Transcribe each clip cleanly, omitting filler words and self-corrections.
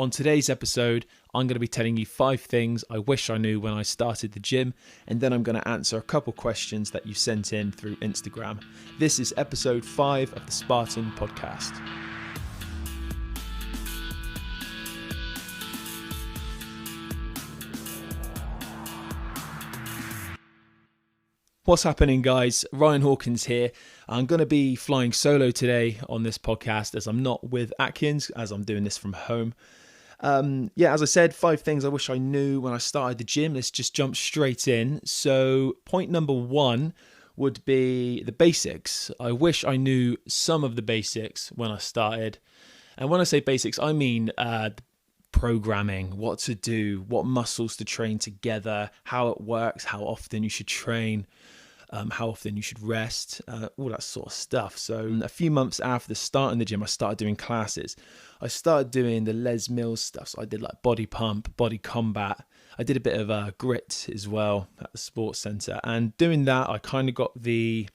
On today's episode, I'm going to be telling you 5 things I wish I knew when I started the gym, and then I'm going to answer a couple questions that you sent in through Instagram. This is episode 5 of the Spartan Podcast. What's happening, guys? Ryan Hawkins here. I'm going to be flying solo today on this podcast as I'm not with Atkins, as I'm doing this from home. As I said, 5 things I wish I knew when I started the gym. Let's just jump straight in. So point number 1 would be the basics. I wish I knew some of the basics when I started. And when I say basics, I mean programming, what to do, what muscles to train together, how it works, how often you should train, how often you should rest, all that sort of stuff. So a few months after starting the gym, I started doing classes. I started doing the Les Mills stuff. So I did like body pump, body combat. I did a bit of grit as well at the sports center. And doing that, I kind of got the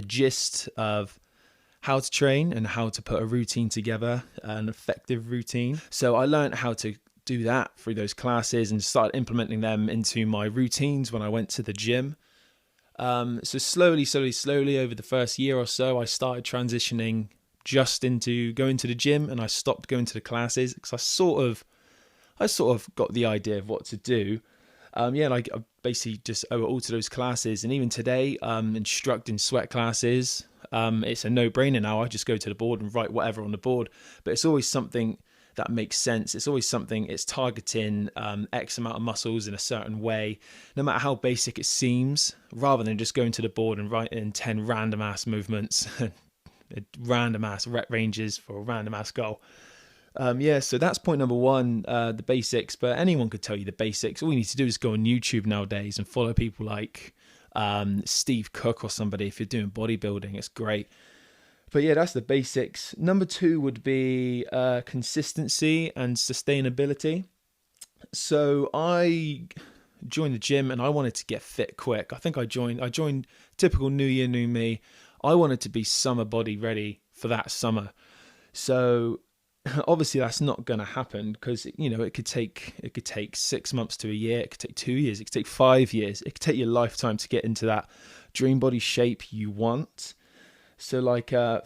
gist of how to train and how to put a routine together, an effective routine. So I learned how to do that through those classes and started implementing them into my routines when I went to the gym. So slowly over the first year or so, I started transitioning just into going to the gym, and I stopped going to the classes because I sort of got the idea of what to do. I basically just owe it all to those classes. And even today, instructing sweat classes, it's a no-brainer now. I just go to the board and write whatever on the board. But it's always something that makes sense. It's always something, it's targeting X amount of muscles in a certain way, no matter how basic it seems, rather than just going to the board and writing 10 random ass movements, random ass rep ranges for a random ass goal. So that's point number 1, the basics. But anyone could tell you the basics. All you need to do is go on YouTube nowadays and follow people like Steve Cook or somebody. If you're doing bodybuilding, it's great. But yeah, that's the basics. Number 2 would be consistency and sustainability. So I joined the gym and I wanted to get fit quick. I think I joined typical New Year, New Me. I wanted to be summer body ready for that summer. So obviously that's not going to happen because, it could take 6 months to a year. It could take 2 years. It could take 5 years. It could take your lifetime to get into that dream body shape you want. So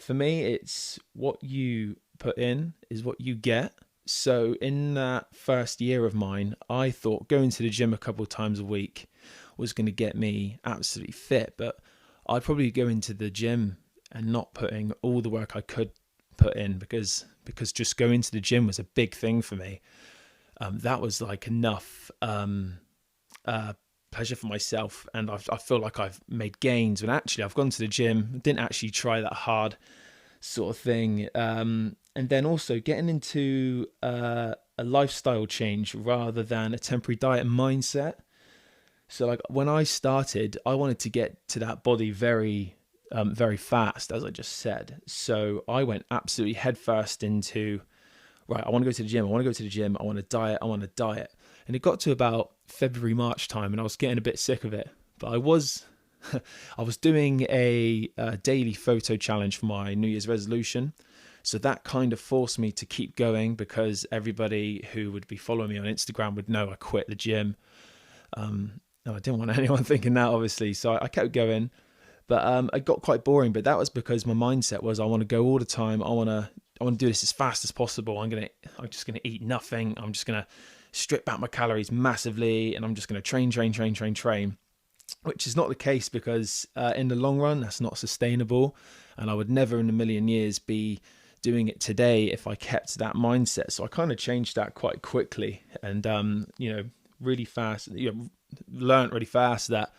for me, it's what you put in is what you get. So in that first year of mine, I thought going to the gym a couple of times a week was going to get me absolutely fit. But I'd probably go into the gym and not putting all the work I could put in because just going to the gym was a big thing for me. That was like enough pleasure for myself, and I feel like I've made gains when actually I've gone to the gym, didn't actually try that hard sort of thing. And then also getting into a lifestyle change rather than a temporary diet mindset. So like when I started, I wanted to get to that body very fast, as I just said. So I went absolutely headfirst into, right, I want to go to the gym, I want to diet. And it got to about February, March time, and I was getting a bit sick of it. But I was doing a daily photo challenge for my New Year's resolution. So that kind of forced me to keep going because everybody who would be following me on Instagram would know I quit the gym. And I didn't want anyone thinking that, obviously. So I kept going. But it got quite boring. But that was because my mindset was I want to go all the time. I want to do this as fast as possible. I'm just gonna eat nothing. I'm just gonna strip back my calories massively, and I'm just gonna train, which is not the case because in the long run that's not sustainable, and I would never in a million years be doing it today if I kept that mindset. So I kind of changed that quite quickly, and really fast. Learned really fast that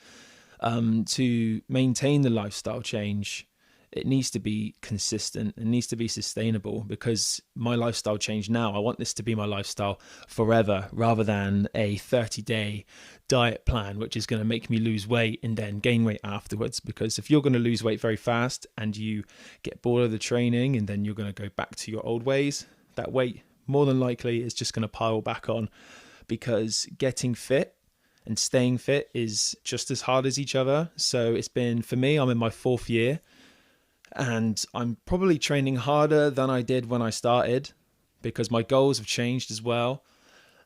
to maintain the lifestyle change, it needs to be consistent. It needs to be sustainable because my lifestyle change now, I want this to be my lifestyle forever rather than a 30-day diet plan, which is going to make me lose weight and then gain weight afterwards. Because if you're going to lose weight very fast and you get bored of the training and then you're going to go back to your old ways, that weight more than likely is just going to pile back on, because getting fit and staying fit is just as hard as each other. So it's been, for me, I'm in my 4th year and I'm probably training harder than I did when I started. because my goals have changed as well.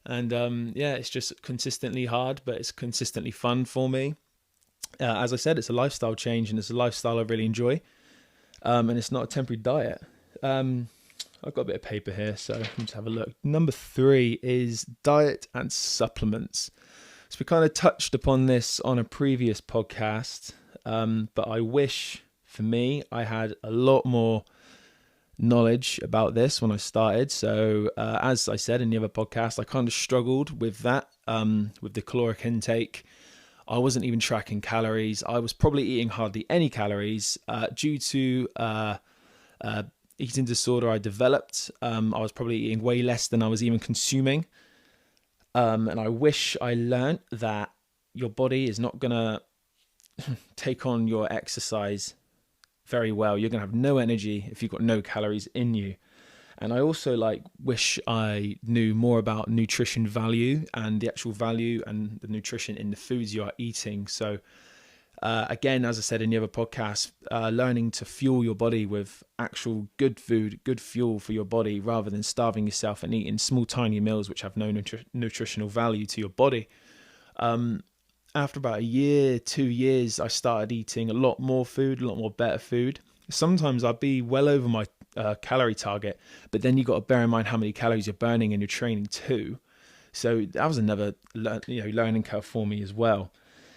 And it's just consistently hard, but it's consistently fun for me. As I said, it's a lifestyle change, and it's a lifestyle I really enjoy. And it's not a temporary diet. I've got a bit of paper here, so let's have a look. Number 3 is diet and supplements. So we kind of touched upon this on a previous podcast, but I wish, for me, I had a lot more knowledge about this when I started. So as I said in the other podcast, I kind of struggled with that, with the caloric intake. I wasn't even tracking calories. I was probably eating hardly any calories due to eating disorder I developed. I was probably eating way less than I was even consuming. And I wish I learned that your body is not going to take on your exercise very well. You're going to have no energy if you've got no calories in you. And I also wish I knew more about nutrition value and the actual value and the nutrition in the foods you are eating. So again, as I said in the other podcast, learning to fuel your body with actual good food, good fuel for your body, rather than starving yourself and eating small, tiny meals which have no nutritional value to your body. After about a year, 2 years, I started eating a lot more food, a lot more better food. Sometimes I'd be well over my calorie target, but then you got to bear in mind how many calories you're burning in your training too. So that was another learning curve for me as well.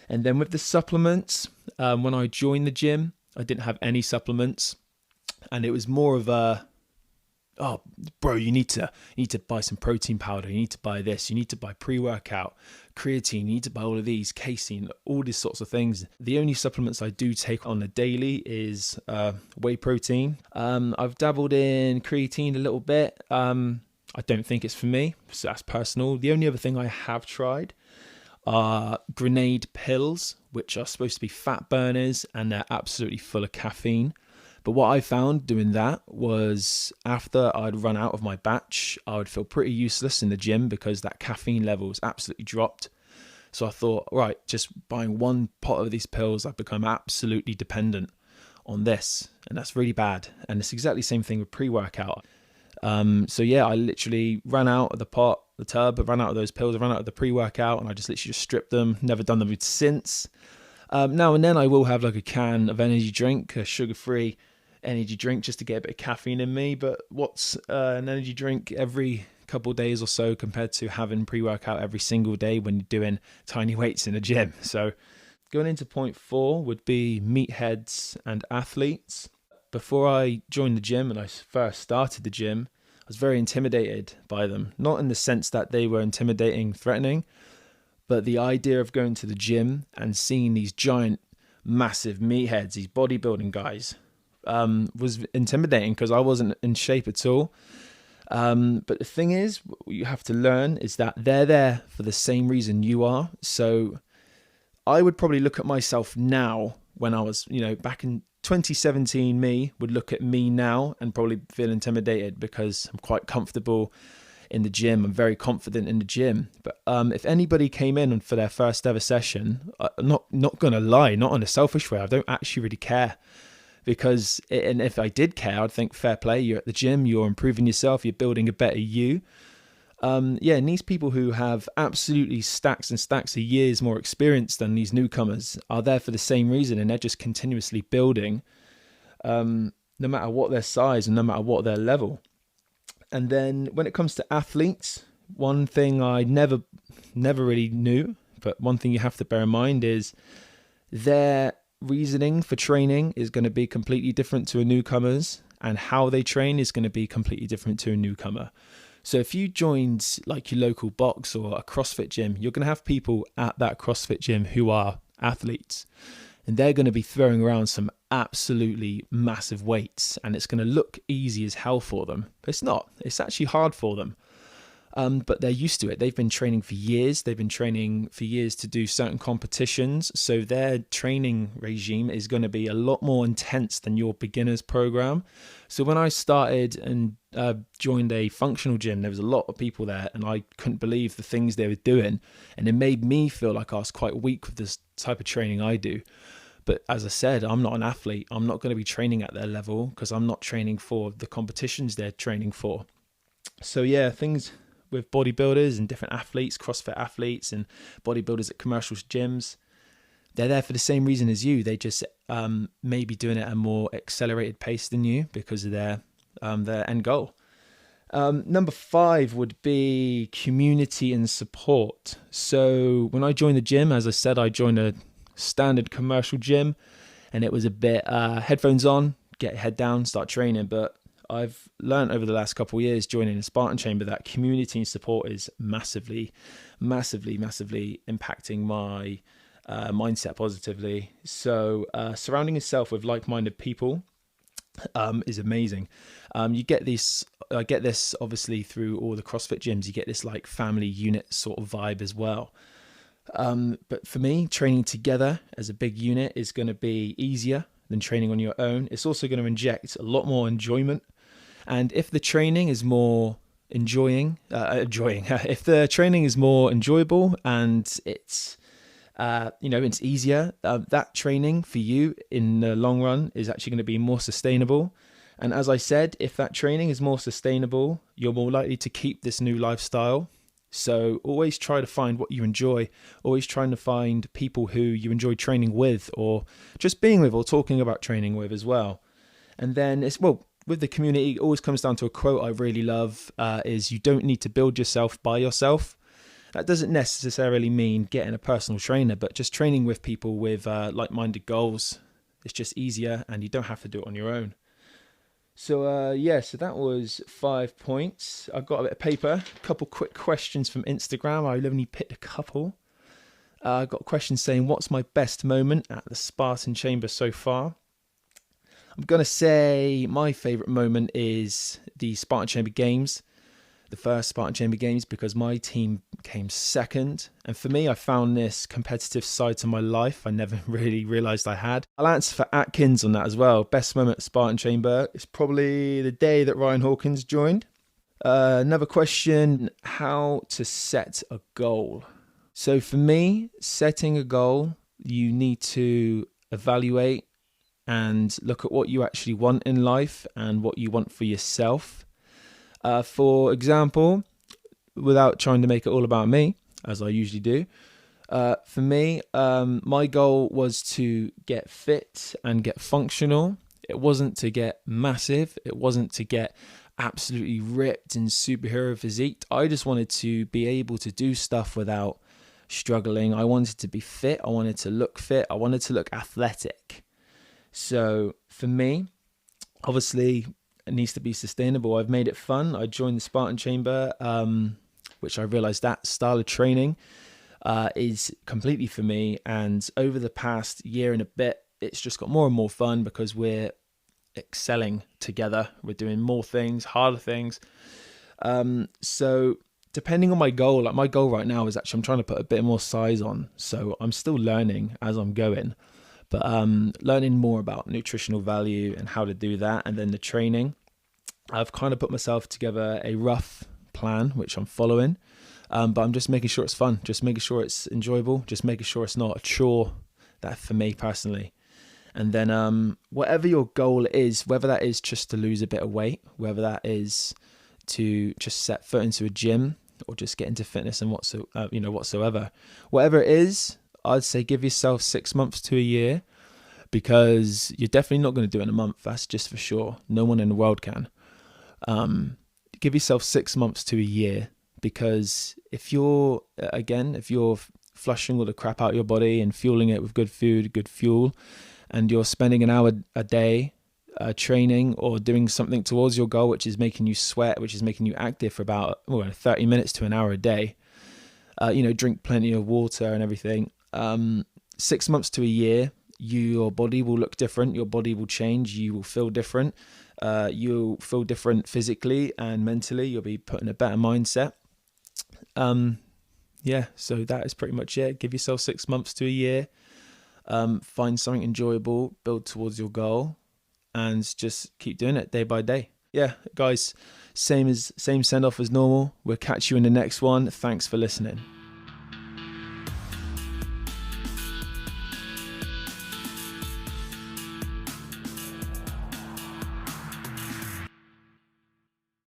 And then with the supplements, when I joined the gym, I didn't have any supplements, and it was more of a, oh, bro, you need to buy some protein powder. You need to buy this. You need to buy pre-workout, creatine. You need to buy all of these, casein, all these sorts of things. The only supplements I do take on a daily is whey protein. I've dabbled in creatine a little bit. I don't think it's for me, so that's personal. The only other thing I have tried are grenade pills, which are supposed to be fat burners, and they're absolutely full of caffeine. But what I found doing that was, after I'd run out of my batch, I would feel pretty useless in the gym because that caffeine level was absolutely dropped. So I thought, right, just buying one pot of these pills, I've become absolutely dependent on this, and that's really bad. And it's exactly the same thing with pre-workout. So yeah, I literally ran out of the tub, ran out of those pills, I ran out of the pre-workout, and I just literally stripped them. Never done them since. Now and then I will have a can of energy drink, a sugar-free energy drink, just to get a bit of caffeine in me. But what's an energy drink every couple of days or so compared to having pre-workout every single day when you're doing tiny weights in a gym? So going into point 4 would be Meatheads and Athletes. Before I joined the gym and I first started the gym, I was very intimidated by them. Not in the sense that they were intimidating, threatening, but the idea of going to the gym and seeing these giant, massive meatheads, these bodybuilding guys, was intimidating because I wasn't in shape at all. But the thing is, what you have to learn is that they're there for the same reason you are. So I would probably look at myself now when I was, back in 2017, me would look at me now and probably feel intimidated because I'm quite comfortable in the gym. I'm very confident in the gym. But if anybody came in for their first ever session, I'm not going to lie, not in a selfish way, I don't actually really care. Because, and if I did care, I'd think fair play, you're at the gym, you're improving yourself, you're building a better you. And these people who have absolutely stacks and stacks of years more experience than these newcomers are there for the same reason, and they're just continuously building, no matter what their size and no matter what their level. And then when it comes to athletes, one thing I never really knew, but one thing you have to bear in mind is their reasoning for training is going to be completely different to a newcomer's, and how they train is going to be completely different to a newcomer. So if you joined your local box or a CrossFit gym, you're going to have people at that CrossFit gym who are athletes, and they're going to be throwing around some absolutely massive weights, and it's going to look easy as hell for them. But it's not. It's actually hard for them. But they're used to it. They've been training for years. They've been training for years to do certain competitions. So their training regime is going to be a lot more intense than your beginner's program. So when I started and joined a functional gym, there was a lot of people there, and I couldn't believe the things they were doing. And it made me feel like I was quite weak with this type of training I do. But as I said, I'm not an athlete. I'm not going to be training at their level because I'm not training for the competitions they're training for. So yeah, things with bodybuilders and different athletes, CrossFit athletes and bodybuilders at commercial gyms, they're there for the same reason as you. They just maybe doing it at a more accelerated pace than you because of their end goal. Number 5 would be community and support. So when I joined the gym, as I said, I joined a standard commercial gym, and it was a bit headphones on, get your head down, start training. But I've learned over the last couple of years joining the Spartan Chamber that community and support is massively impacting my mindset positively. So surrounding yourself with like-minded people is amazing. I get this obviously through all the CrossFit gyms. You get this like family unit sort of vibe as well. But for me, training together as a big unit is going to be easier than training on your own. It's also going to inject a lot more enjoyment. And if the training is more if the training is more enjoyable and it's it's easier, that training for you in the long run is actually going to be more sustainable. And as I said, if that training is more sustainable, you're more likely to keep this new lifestyle. So always try to find what you enjoy, always trying to find people who you enjoy training with or just being with or talking about training with as well. And then with the community, it always comes down to a quote I really love, is you don't need to build yourself by yourself. That doesn't necessarily mean getting a personal trainer, but just training with people with like-minded goals. It's just easier and you don't have to do it on your own. So so that was 5 points. I've got a bit of paper, a couple quick questions from Instagram. I only picked a couple. I got a question saying, what's my best moment at the Spartan Chamber so far? I'm going to say my favourite moment is the Spartan Chamber Games, the first Spartan Chamber Games, because my team came second. And for me, I found this competitive side to my life I never really realised I had. I'll answer for Atkins on that as well. Best moment at Spartan Chamber is probably the day that Ryan Hawkins joined. Another question, how to set a goal. So for me, setting a goal, you need to evaluate and look at what you actually want in life and what you want for yourself. For example, without trying to make it all about me, as I usually do, for me, my goal was to get fit and get functional. It wasn't to get massive. It wasn't to get absolutely ripped and superhero physique. I just wanted to be able to do stuff without struggling. I wanted to be fit. I wanted to look fit. I wanted to look athletic. So for me, obviously, it needs to be sustainable. I've made it fun. I joined the Spartan Chamber, which I realized that style of training is completely for me. And over the past year and a bit, it's just got more and more fun because we're excelling together. We're doing more things, harder things. So depending on my goal, like my goal right now is actually I'm trying to put a bit more size on. So I'm still learning as I'm going. But learning more about nutritional value and how to do that, and then the training. I've kind of put myself together a rough plan, which I'm following. But I'm just making sure it's fun, just making sure it's enjoyable, just making sure it's not a chore, that for me personally. And then whatever your goal is, whether that is just to lose a bit of weight, whether that is to just set foot into a gym or just get into fitness and whatsoever, whatever it is, I'd say give yourself 6 months to a year, because you're definitely not going to do it in a month. That's just for sure. No one in the world can. Give yourself 6 months to a year, because if you're flushing all the crap out of your body and fueling it with good food, good fuel, and you're spending an hour a day training or doing something towards your goal, which is making you sweat, which is making you active for about 30 minutes to an hour a day, drink plenty of water and everything. 6 months to a year, your body will look different. Your body will change. You will feel different. You'll feel different physically and mentally. You'll be put in a better mindset. So that is pretty much it. Give yourself 6 months to a year. Find something enjoyable, build towards your goal, and just keep doing it day by day. Yeah, guys, same send off as normal. We'll catch you in the next one. Thanks for listening.